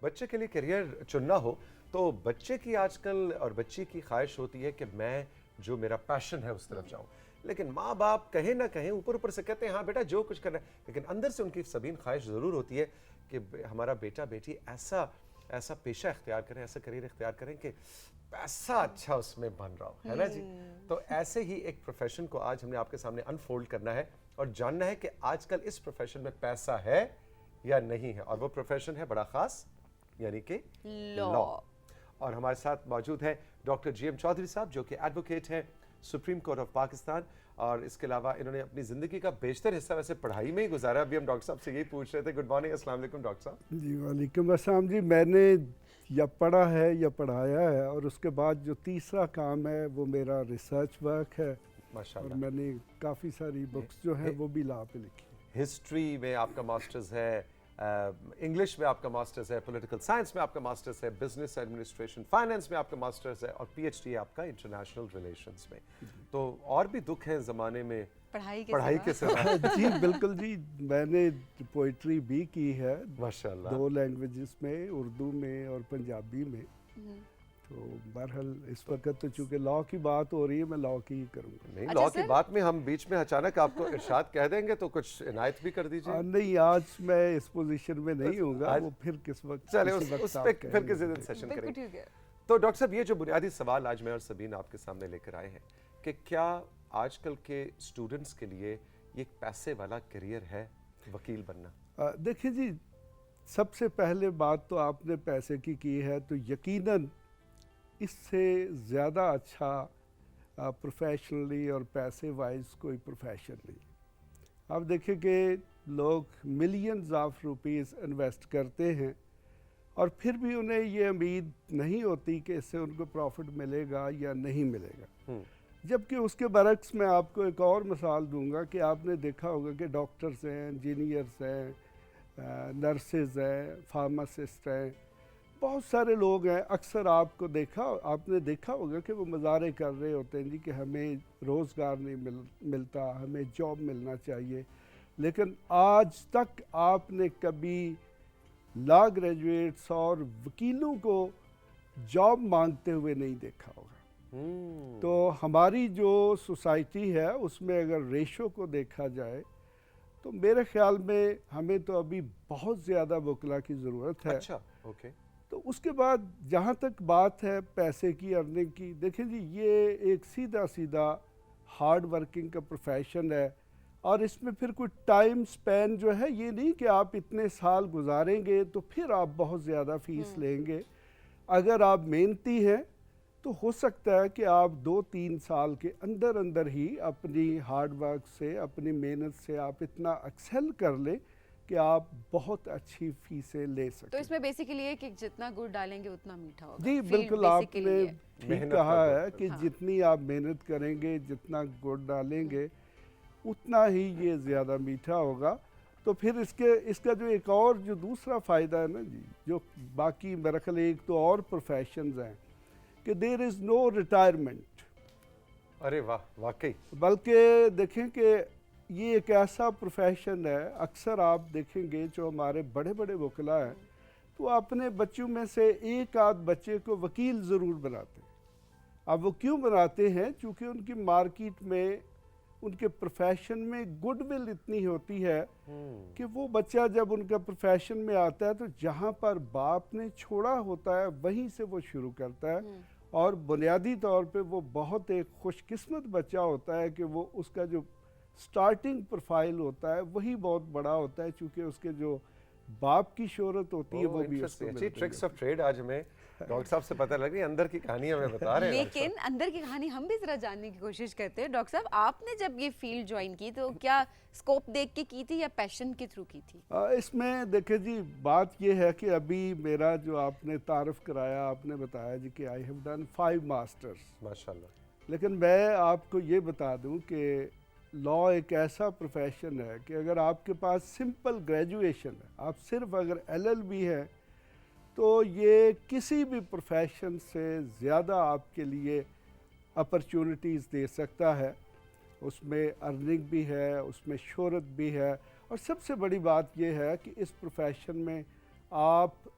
بچے کے لیے کیریئر چننا ہو تو بچے کی آج کل اور بچی کی خواہش ہوتی ہے کہ میں جو میرا پیشن ہے اس طرف جاؤں، لیکن ماں باپ کہیں نہ کہیں اوپر سے کہتے ہیں ہاں بیٹا جو کچھ کرنا ہے، لیکن اندر سے ان کی سبین خواہش ضرور ہوتی ہے کہ ہمارا بیٹا بیٹی ایسا پیشہ اختیار کریں، ایسا کریئر اختیار کریں کہ پیسہ اچھا اس میں بن رہا ہو، ہے نا جی؟ تو ایسے ہی ایک پروفیشن کو آج ہم نے آپ کے سامنے انفولڈ کرنا ہے اور جاننا ہے کہ آج کل اس پروفیشن میں پیسہ ہے یا نہیں ہے، اور وہ پروفیشن ہے بڑا خاص، یعنی کہ لا۔ اور ہمارے ساتھ موجود ہے ڈاکٹر جی ایم چودھری صاحب جو کہ ایڈوکیٹ ہیں سپریم کورٹ آف پاکستان، اور اس کے علاوہ انہوں نے اپنی زندگی کا بیشتر حصہ ویسے پڑھائی میں ہی گزارا۔ ابھی ہم ڈاکٹر صاحب سے یہی پوچھ رہے تھے۔ گڈ مارننگ، السلام علیکم ڈاکٹر صاحب۔ جی وعلیکم السلام جی، میں نے یا پڑھا ہے یا پڑھایا ہے، اور اس کے بعد جو تیسرا کام ہے وہ میرا ریسرچ ورک ہے، اور میں نے کافی ساری بکس جو ہیں وہ بھی لا پہ لکھی۔ ہسٹری میں آپ کا ماسٹرز ہے، انگلش میں آپ کا ماسٹرز ہے، پولیٹیکل سائنس میں آپ کا ماسٹرز ہے، بزنس ایڈمنسٹریشن فائننس میں آپ کا ماسٹرز ہے، اور پی ایچ ڈی آپ کا انٹرنیشنل ریلیشنز میں۔ تو اور بھی دکھ ہیں زمانے میں پڑھائی کے سوا۔ جی بالکل جی، میں نے پوئٹری بھی کی ہے ماشاءاللہ 2 لینگویجز میں، اردو میں اور پنجابی میں۔ تو بہرحال اس وقت تو چونکہ لا کی بات ہو رہی ہے، میں لا کی ہی کروں گا۔ نہیں، لا کی بات میں ہم بیچ میں اچانک آپ کو ارشاد کہہ دیں گے تو کچھ عنایت بھی کر دیجیے۔ نہیں، آج میں اس پوزیشن میں نہیں ہوں گا، وہ پھر کس وقت، چلے اس پہ پھر کسی دن سیشن کریں گے۔ تو ڈاکٹر صاحب، یہ جو بنیادی سوال آج میں اور سبین آپ کے سامنے لے کر آئے ہیں کہ کیا آج کل کے اسٹوڈنٹس کے لیے یہ پیسے والا کیریئر ہے وکیل بننا؟ دیکھیں جی، سب سے پہلے بات تو آپ نے پیسے کی ہے، تو یقیناً اس سے زیادہ اچھا پروفیشنلی اور پیسے وائز کوئی پروفیشن نہیں۔ آپ دیکھیں کہ لوگ ملینز آف روپیز انویسٹ کرتے ہیں اور پھر بھی انہیں یہ امید نہیں ہوتی کہ اس سے ان کو پروفٹ ملے گا یا نہیں ملے گا۔ جبکہ اس کے برعکس میں آپ کو ایک اور مثال دوں گا کہ آپ نے دیکھا ہوگا کہ ڈاکٹرز ہیں، انجینئرز ہیں، نرسز ہیں، فارماسسٹ ہیں، بہت سارے لوگ ہیں۔ اکثر آپ نے دیکھا ہوگا کہ وہ مظاہرے کر رہے ہوتے ہیں جی کہ ہمیں روزگار نہیں ملتا، ہمیں جاب ملنا چاہیے، لیکن آج تک آپ نے کبھی لا گریجویٹس اور وکیلوں کو جاب مانگتے ہوئے نہیں دیکھا ہوگا۔ تو ہماری جو سوسائٹی ہے اس میں اگر ریشو کو دیکھا جائے تو میرے خیال میں ہمیں تو ابھی بہت زیادہ وکلا کی ضرورت ہے۔ اچھا، اوکے۔ تو اس کے بعد جہاں تک بات ہے پیسے کی، ارننگ کی، دیکھیں جی یہ ایک سیدھا ہارڈ ورکنگ کا پروفیشن ہے، اور اس میں پھر کوئی ٹائم سپین جو ہے یہ نہیں کہ آپ اتنے سال گزاریں گے تو پھر آپ بہت زیادہ فیس لیں گے۔ اگر آپ محنتی ہیں تو ہو سکتا ہے کہ آپ 2-3 سال کے اندر ہی اپنی ہارڈ ورک سے، اپنی محنت سے آپ اتنا ایکسل کر لیں کہ آپ بہت اچھی فیسیں لے سکیں۔ تو اس میں بیسیکلی یہ کہ جتنا گڑ ڈالیں گے اتنا میٹھا ہوگا۔ جی بالکل، آپ نے ٹھیک کہا ہے کہ جتنی آپ محنت کریں گے، جتنا گڑ ڈالیں گے، اتنا ہی یہ زیادہ میٹھا ہوگا۔ تو پھر اس کا جو ایک اور جو دوسرا فائدہ ہے نا جی، جو باقی میرا خیال ایک تو اور پروفیشنز ہیں کہ دیر از نو ریٹائرمنٹ۔ ارے واہ، واقعی۔ بلکہ دیکھیں کہ یہ ایک ایسا پروفیشن ہے، اکثر آپ دیکھیں گے جو ہمارے بڑے وکلا ہیں تو اپنے بچوں میں سے ایک آدھ بچے کو وکیل ضرور بناتے ہیں۔ اب وہ کیوں بناتے ہیں؟ چونکہ ان کی مارکیٹ میں، ان کے پروفیشن میں گڈ ول اتنی ہوتی ہے کہ وہ بچہ جب ان کا پروفیشن میں آتا ہے تو جہاں پر باپ نے چھوڑا ہوتا ہے وہیں سے وہ شروع کرتا ہے، اور بنیادی طور پہ وہ بہت ایک خوش قسمت بچہ ہوتا ہے کہ وہ اس کا جو سٹارٹنگ پروفائل ہوتا ہے وہی بہت بڑا ہوتا ہے، چونکہ اس کے جو باپ کی شہرت ہوتی ہے وہ بھی اس کو ملتی ہے۔ ٹرکس آف ٹریڈ آج ہمیں ڈاکٹر صاحب سے پتہ لگ رہی ہے، اندر کی کہانی ہمیں بتا رہے ہیں۔ لیکن اندر کی کہانی ہم بھی ذرا جاننے کی کوشش کرتے ہیں۔ ڈاکٹر صاحب، آپ نے جب یہ فیلڈ جوائن کی تو کیا اسکوپ دیکھ کے کی تھی یا پیشن کے تھرو کی تھی؟ اس میں دیکھیں جی بات یہ ہے کہ ابھی میرا جو آپ نے تعارف کرایا، آپ نے بتایا جی کہ آئی ہیو ڈن 5 ماسٹرز، ماشاءاللہ، لیکن میں آپ کو یہ بتا دوں کہ لا ایک ایسا پروفیشن ہے کہ اگر آپ کے پاس سمپل گریجویشن ہے، آپ صرف اگر LLB ہے، تو یہ کسی بھی پروفیشن سے زیادہ آپ کے لیے اپرچونٹیز دے سکتا ہے۔ اس میں ارننگ بھی ہے، اس میں شہرت بھی ہے، اور سب سے بڑی بات یہ ہے کہ اس پروفیشن میں آپ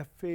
FA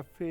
FA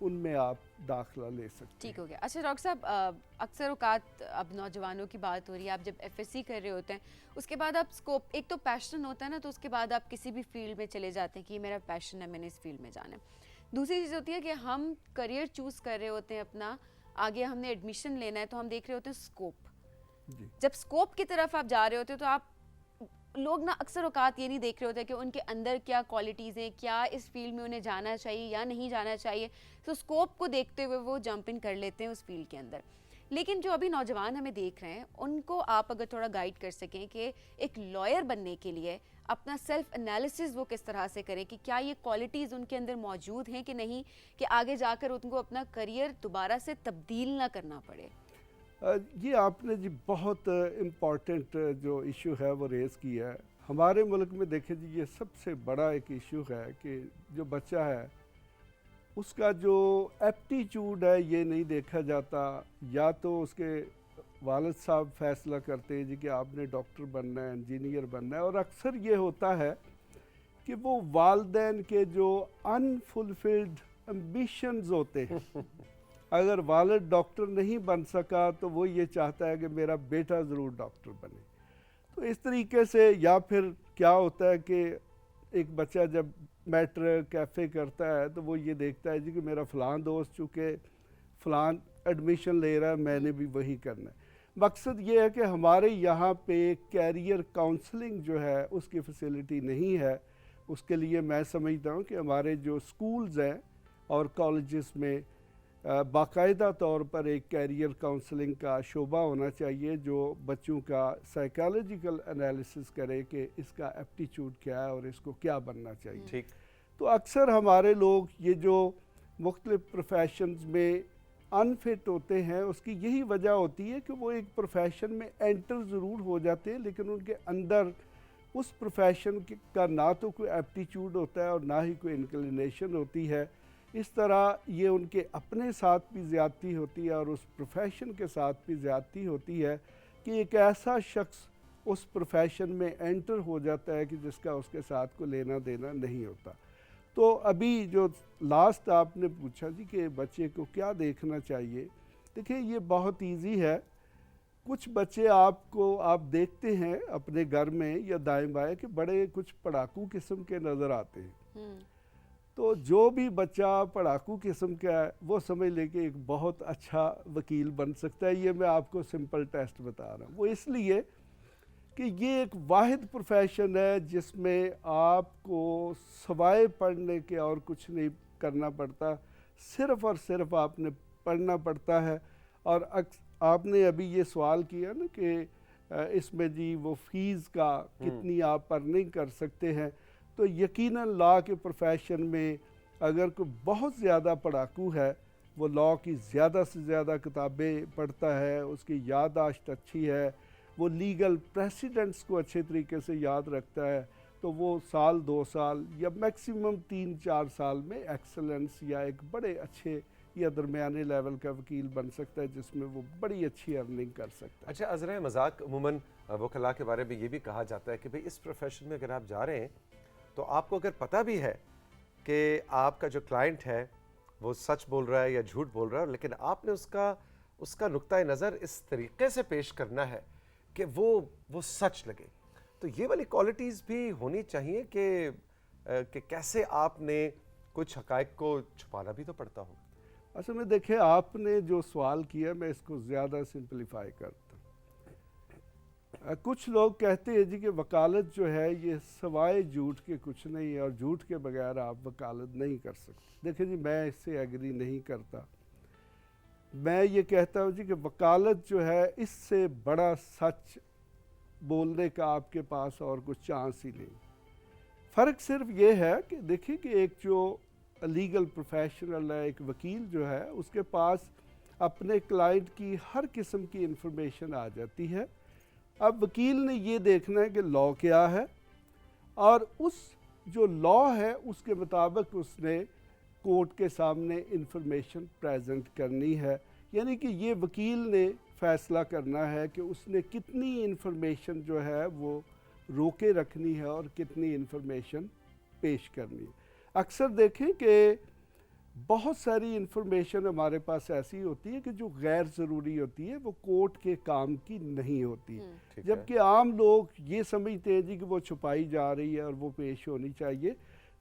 ان میں آپ داخلہ لے سکتے ہیں. ٹھیک ہو گیا. اچھا ڈاکٹر صاحب، اکثر اوقات اب نوجوانوں کی بات ہو رہی ہے، آپ جب ایف ایس سی کر رہے ہوتے ہیں اس کے بعد آپ اسکوپ، ایک تو پیشن ہوتا ہے نا، تو اس کے بعد آپ کسی بھی فیلڈ میں چلے جاتے ہیں کہ یہ میرا پیشن ہے، میں نے اس فیلڈ میں جانا ہے. دوسری چیز ہوتی ہے کہ ہم کریئر چوز کر رہے ہوتے ہیں اپنا، آگے ہم نے ایڈمیشن لینا ہے تو ہم دیکھ رہے ہوتے ہیں اسکوپ. جب اسکوپ کی طرف آپ جا رہے ہوتے ہیں تو آپ لوگ نا اکثر اوقات یہ نہیں دیکھ رہے ہوتے کہ ان کے اندر کیا کوالٹیز ہیں، کیا اس فیلڈ میں انہیں جانا چاہیے یا نہیں جانا چاہیے. تو اسکوپ کو دیکھتے ہوئے وہ جمپ ان کر لیتے ہیں اس فیلڈ کے اندر. لیکن جو ابھی نوجوان ہمیں دیکھ رہے ہیں ان کو آپ اگر تھوڑا گائیڈ کر سکیں کہ ایک لائر بننے کے لیے اپنا سیلف انالیسس وہ کس طرح سے کریں، کہ کیا یہ کوالٹیز ان کے اندر موجود ہیں کہ نہیں، کہ آگے جا کر ان کو اپنا کریئر دوبارہ سے تبدیل نہ کرنا پڑے. یہ آپ نے جی بہت امپورٹنٹ جو ایشو ہے وہ ریز کیا ہے. ہمارے ملک میں دیکھیں جی یہ سب سے بڑا ایک ایشو ہے کہ جو بچہ ہے اس کا جو ایپٹیچیوڈ ہے یہ نہیں دیکھا جاتا. یا تو اس کے والد صاحب فیصلہ کرتے ہیں جی کہ آپ نے ڈاکٹر بننا ہے، انجینئر بننا ہے، اور اکثر یہ ہوتا ہے کہ وہ والدین کے جو انفلفلڈ امبیشنز ہوتے ہیں، اگر والد ڈاکٹر نہیں بن سکا تو وہ یہ چاہتا ہے کہ میرا بیٹا ضرور ڈاکٹر بنے. تو اس طریقے سے، یا پھر کیا ہوتا ہے کہ ایک بچہ جب میٹرک کیفے کرتا ہے تو وہ یہ دیکھتا ہے جی کہ میرا فلان دوست چونکہ فلان ایڈمیشن لے رہا ہے میں نے بھی وہی کرنا ہے. مقصد یہ ہے کہ ہمارے یہاں پہ کیریئر کاؤنسلنگ جو ہے اس کی فیسلٹی نہیں ہے. اس کے لیے میں سمجھتا ہوں کہ ہمارے جو سکولز ہیں اور کالجز میں باقاعدہ طور پر ایک کیریئر کاؤنسلنگ کا شعبہ ہونا چاہیے جو بچوں کا سائیکالوجیکل انالیسس کرے کہ اس کا ایپٹیچیوڈ کیا ہے اور اس کو کیا بننا چاہیے. ٹھیک. تو اکثر ہمارے لوگ یہ جو مختلف پروفیشنز میں انفٹ ہوتے ہیں اس کی یہی وجہ ہوتی ہے کہ وہ ایک پروفیشن میں انٹر ضرور ہو جاتے ہیں لیکن ان کے اندر اس پروفیشن کا نہ تو کوئی ایپٹیچیوڈ ہوتا ہے اور نہ ہی کوئی انکلینیشن ہوتی ہے. اس طرح یہ ان کے اپنے ساتھ بھی زیادتی ہوتی ہے اور اس پروفیشن کے ساتھ بھی زیادتی ہوتی ہے کہ ایک ایسا شخص اس پروفیشن میں انٹر ہو جاتا ہے کہ جس کا اس کے ساتھ کو لینا دینا نہیں ہوتا. تو ابھی جو لاسٹ آپ نے پوچھا جی کہ بچے کو کیا دیکھنا چاہیے، دیکھیں یہ بہت ایزی ہے. کچھ بچے آپ دیکھتے ہیں اپنے گھر میں یا دائیں بائیں کہ بڑے کچھ پڑھاکو قسم کے نظر آتے ہیں. تو جو بھی بچہ پڑھاکو قسم کا ہے وہ سمجھ لے کہ ایک بہت اچھا وکیل بن سکتا ہے. یہ میں آپ کو سمپل ٹیسٹ بتا رہا ہوں. وہ اس لیے کہ یہ ایک واحد پروفیشن ہے جس میں آپ کو سوائے پڑھنے کے اور کچھ نہیں کرنا پڑتا، صرف اور صرف آپ نے پڑھنا پڑتا ہے. اور آپ نے ابھی یہ سوال کیا نا کہ اس میں جی وہ فیس کا کتنی آپ ارننگ کر سکتے ہیں، تو یقیناً لا کے پروفیشن میں اگر کوئی بہت زیادہ پڑھاکو ہے، وہ لا کی زیادہ سے زیادہ کتابیں پڑھتا ہے، اس کی یادداشت اچھی ہے، وہ لیگل پریسیڈنٹس کو اچھے طریقے سے یاد رکھتا ہے، تو وہ سال 2 سال یا میکسیمم 3-4 سال میں ایکسلنس یا ایک بڑے اچھے یا درمیانے لیول کا وکیل بن سکتا ہے جس میں وہ بڑی اچھی ارننگ کر سکتا ہے. اچھا ازرائے مذاق عموماً وکلاء کے بارے میں یہ بھی کہا جاتا ہے کہ بھئی اس پروفیشن میں اگر آپ جا رہے ہیں تو آپ کو اگر پتہ بھی ہے کہ آپ کا جو کلائنٹ ہے وہ سچ بول رہا ہے یا جھوٹ بول رہا ہے، لیکن آپ نے اس کا نقطۂ نظر اس طریقے سے پیش کرنا ہے کہ وہ سچ لگے. تو یہ والی کوالٹیز بھی ہونی چاہیے کہ کیسے آپ نے کچھ حقائق کو چھپانا بھی تو پڑتا ہو. اصل میں دیکھیں آپ نے جو سوال کیا میں اس کو زیادہ سمپلیفائی کرتا ہوں. کچھ لوگ کہتے ہیں جی کہ وکالت جو ہے یہ سوائے جھوٹ کے کچھ نہیں ہے اور جھوٹ کے بغیر آپ وکالت نہیں کر سکتے. دیکھیں جی میں اس سے ایگری نہیں کرتا. میں یہ کہتا ہوں جی کہ وکالت جو ہے اس سے بڑا سچ بولنے کا آپ کے پاس اور کچھ چانس ہی نہیں. فرق صرف یہ ہے کہ دیکھیں کہ ایک جو لیگل پروفیشنل ہے، ایک وکیل جو ہے اس کے پاس اپنے کلائنٹ کی ہر قسم کی انفارمیشن آ جاتی ہے. اب وکیل نے یہ دیکھنا ہے کہ لا کیا ہے اور اس جو لا ہے اس کے مطابق اس نے کورٹ کے سامنے انفارمیشن پریزنٹ کرنی ہے. یعنی کہ یہ وکیل نے فیصلہ کرنا ہے کہ اس نے کتنی انفارمیشن جو ہے وہ روکے رکھنی ہے اور کتنی انفارمیشن پیش کرنی ہے. اکثر دیکھیں کہ بہت ساری انفارمیشن ہمارے پاس ایسی ہوتی ہے کہ جو غیر ضروری ہوتی ہے، وہ کورٹ کے کام کی نہیں ہوتی، ٹھیک ہے۔ جبکہ عام لوگ یہ سمجھتے ہیں جی کہ وہ چھپائی جا رہی ہے اور وہ پیش ہونی چاہیے۔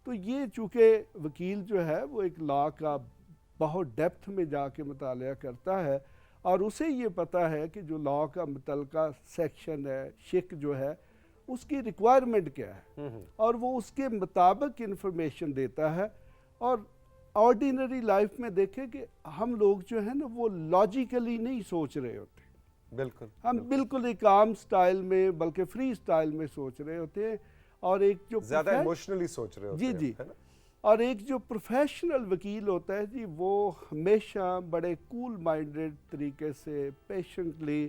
تو یہ چونکہ وکیل جو ہے وہ ایک لا کا بہت ڈیپتھ میں جا کے مطالعہ کرتا ہے، اور اسے یہ پتہ ہے کہ جو لا کا متعلقہ سیکشن ہے، شک جو ہے، اس کی ریکوائرمنٹ کیا ہے، اور وہ اس کے مطابق انفارمیشن دیتا ہے۔ اور آرڈینری لائف میں دیکھیں کہ ہم لوگ جو ہے نا وہ لاجیکلی نہیں سوچ رہے ہوتے، بالکل ہم بالکل ایک عام سٹائل میں بلکہ فری سٹائل میں سوچ رہے ہوتے ہیں، اور ایک جو زیادہ ایموشنلی سوچ رہے ہوتے جی ہیں، جی، ہے نا؟ اور ایک جو پروفیشنل وکیل ہوتا ہے جی، وہ ہمیشہ بڑے کول مائنڈڈ طریقے سے پیشنٹلی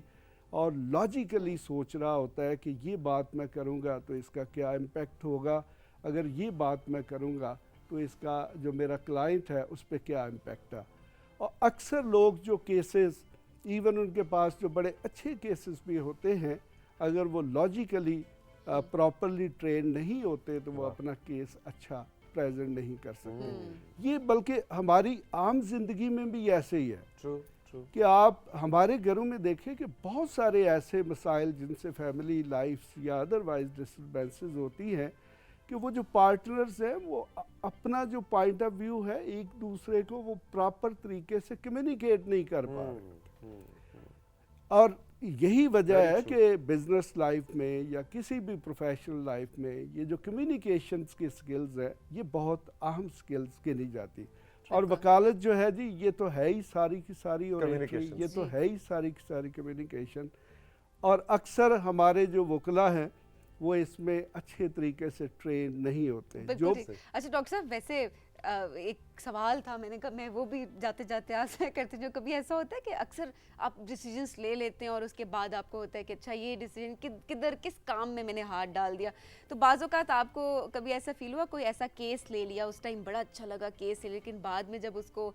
اور لاجیکلی سوچ رہا ہوتا ہے کہ یہ بات میں کروں گا تو اس کا کیا امپیکٹ ہوگا، اگر یہ بات میں کروں گا تو اس کا جو میرا کلائنٹ ہے اس پہ کیا امپیکٹ ہے۔ اور اکثر لوگ جو کیسز، ایون ان کے پاس جو بڑے اچھے کیسز بھی ہوتے ہیں، اگر وہ لاجیکلی پراپرلی ٹرین نہیں ہوتے تو وہ اپنا کیس اچھا پریزنٹ نہیں کر سکتے۔ یہ بلکہ ہماری عام زندگی میں بھی ایسے ہی ہے ٹرو ٹرو۔ کہ آپ ہمارے گھروں میں دیکھیں کہ بہت سارے ایسے مسائل جن سے فیملی لائف یا ادروائز ڈسٹربینسز ہوتی ہیں کہ وہ جو پارٹنرز ہیں وہ اپنا جو پوائنٹ آف ویو ہے ایک دوسرے کو وہ پراپر طریقے سے کمیونیکیٹ نہیں کر پا رہے، اور یہی وجہ ہے کہ بزنس لائف میں یا کسی بھی پروفیشنل لائف میں یہ جو کمیونیکیشنز کی سکلز ہیں یہ بہت اہم سکلز گنی جاتی، اور وکالت جو ہے جی یہ تو ہے ہی ساری کی ساری، اور یہ تو ہے ہی ساری کی ساری کمیونیکیشن، اور اکثر ہمارے جو وکلا ہیں وہ اس میں اچھے طریقے سے ٹرین نہیں ہوتے۔ جو اچھا ڈاکٹر صاحب، ویسے ایک سوال تھا، میں وہ بھی جاتے جاتے آپ سے کرتی ہوں، جو کبھی ایسا ہوتا ہے کہ اکثر آپ ڈیسیجنس لے لیتے ہیں اور اس کے بعد آپ کو ہوتا ہے کہ اچھا یہ ڈیسیجن کدھر کس کام میں نے ہاتھ ڈال دیا، تو بعض اوقات آپ کو کبھی ایسا فیل ہوا کوئی ایسا کیس لے لیا، اس ٹائم بڑا اچھا لگا کیس، لیکن بعد میں جب اس کو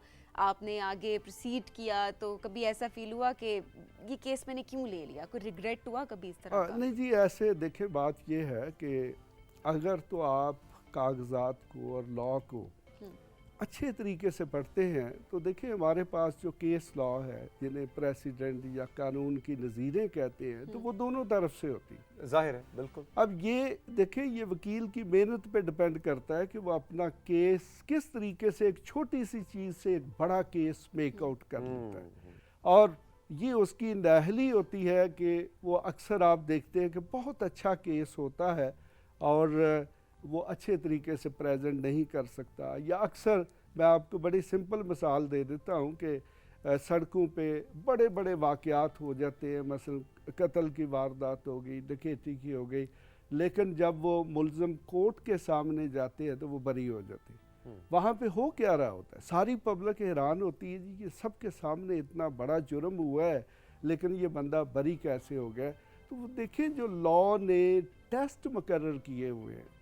آپ نے آگے پروسیڈ کیا تو کبھی ایسا فیل ہوا کہ یہ کیس میں نے کیوں لے لیا، کوئی ریگریٹ ہوا کبھی اس طرح کا؟ نہیں جی، ایسے دیکھیں بات یہ ہے کہ اگر تو آپ کاغذات کو اور لا کو اچھے طریقے سے پڑھتے ہیں تو دیکھیں ہمارے پاس جو کیس لا ہے جنہیں پریسیڈنٹ یا قانون کی نظیریں کہتے ہیں تو وہ دونوں طرف سے ہوتی، ظاہر ہے بالکل۔ اب یہ دیکھیں یہ وکیل کی محنت پہ ڈیپینڈ کرتا ہے کہ وہ اپنا کیس کس طریقے سے ایک چھوٹی سی چیز سے ایک بڑا کیس میک آؤٹ کر لیتا ہے، اور یہ اس کی نااہلی ہوتی ہے کہ وہ اکثر آپ دیکھتے ہیں کہ بہت اچھا کیس ہوتا ہے اور وہ اچھے طریقے سے پریزنٹ نہیں کر سکتا، یا اکثر میں آپ کو بڑی سمپل مثال دے دیتا ہوں کہ سڑکوں پہ بڑے بڑے واقعات ہو جاتے ہیں، مثلا قتل کی واردات ہو گئی، ڈکیتی کی ہو گئی، لیکن جب وہ ملزم کورٹ کے سامنے جاتے ہیں تو وہ بری ہو جاتے ہیں۔ وہاں پہ ہو کیا رہا ہوتا ہے، ساری پبلک حیران ہوتی ہے جی کہ سب کے سامنے اتنا بڑا جرم ہوا ہے لیکن یہ بندہ بری کیسے ہو گیا۔ تو وہ دیکھیں جو لا نے ٹیسٹ مقرر کیے ہوئے ہیں،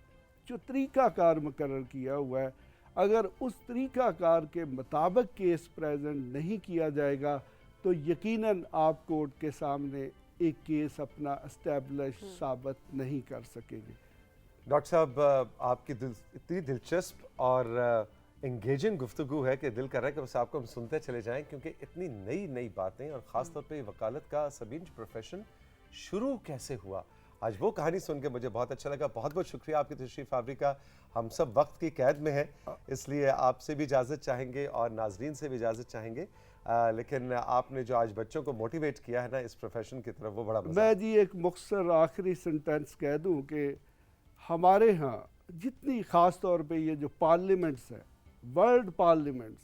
جو طریقہ کار مقرر کیا ہوا ہے، اگر اس طریقہ کار کے مطابق کیس پریزنٹ نہیں کیا جائے گا تو یقیناً آپ کورٹ کے سامنے ایک کیس اپنا اسٹیبلش ثابت نہیں کر سکیں گے۔ ڈاکٹر صاحب، آپ کی اتنی دلچسپ اور انگیجنگ گفتگو ہے کہ دل کر رہا ہے کہ بس آپ کو ہم سنتے چلے جائیں، کیونکہ اتنی نئی نئی باتیں، اور خاص طور پہ وکالت کا سبین پروفیشن شروع کیسے ہوا، آج وہ کہانی سن کے مجھے بہت اچھا لگا۔ بہت بہت شکریہ آپ کی تشریف آوری کا۔ ہم سب وقت کی قید میں ہیں، اس لیے آپ سے بھی اجازت چاہیں گے اور ناظرین سے بھی اجازت چاہیں گے، لیکن آپ نے جو آج بچوں کو موٹیویٹ کیا ہے نا اس پروفیشن کی طرف، وہ بڑا مزہ میں جی ایک مختصر آخری سنٹینس کہہ دوں کہ ہمارے ہاں جتنی خاص طور پہ یہ جو پارلیمنٹس ہیں، ورلڈ پارلیمنٹس،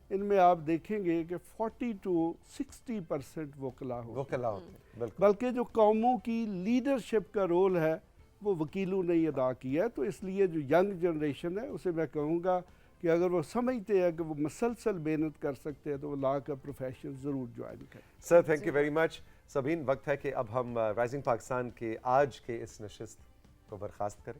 ان میں آپ دیکھیں گے کہ 40 to 60% وکلا ہوتے ہیں، بالکل، بلکہ جو قوموں کی لیڈرشپ کا رول ہے وہ وکیلوں نے ہی ادا کیا ہے۔ تو اس لیے جو ینگ جنریشن ہے اسے میں کہوں گا کہ اگر وہ سمجھتے ہیں کہ وہ مسلسل محنت کر سکتے ہیں تو وہ لا کا پروفیشن ضرور جوائن کریں۔ Sir thank you very much. سبین، وقت ہے کہ اب ہم رائزنگ پاکستان کے آج کے اس نشست کو برخاست کریں۔